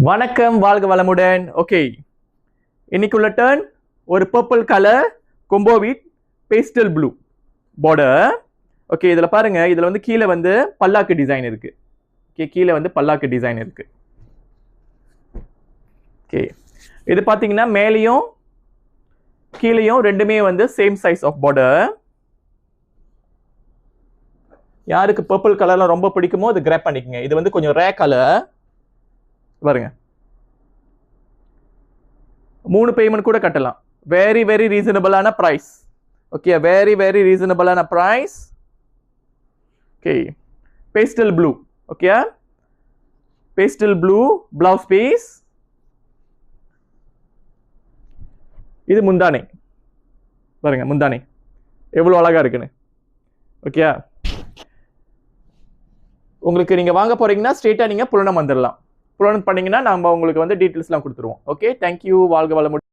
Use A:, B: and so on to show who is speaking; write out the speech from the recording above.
A: வணக்கம், வாழ்க வளமுடன். ஓகே, இன்னைக்குள்ள டர்ன் ஒரு purple colour combo with pastel blue border. Okay, இதுல பாருங்க, இதுல வந்து கீழே வந்து பல்லாக்கு டிசைன் இருக்கு. ஓகே, கீழே வந்து பல்லாக்கு டிசைன் இருக்கு. ஓகே, இது பாத்தீங்கன்னா மேலேயும் கீழேயும் ரெண்டுமே வந்து சேம் சைஸ் ஆஃப் பார்டர். யாருக்கு பர்பிள் கலர்ல ரொம்ப பிடிக்குமோ அது கிராப் பண்ணிக்கங்க. இது வந்து கொஞ்சம் ரே கலர். பாருங்க, 3 பேமெண்ட் கூட கட்டலாம். வெரி வெரி ரீசனபிளான பிரைஸ். ஓகே, வெரி வெரி ரீசனபிளான price. Okay, pastel blue. Okay, pastel blue blouse piece. இது முந்தானை. பாருங்க, முந்தானை எவ்வளவு அழகா இருக்குன்னு. ஓகே, உங்களுக்கு நீங்க வாங்க போறீங்கன்னா ஸ்ட்ரெயிட்டா நீங்க புலனம் வந்துடலாம். புலனம் பண்ணீங்கன்னா நாம உங்களுக்கு வந்து டீடைல்ஸ்லாம் கொடுத்துருவோம். ஓகே, தேங்க்யூ, வாழ்க வளமுடன்.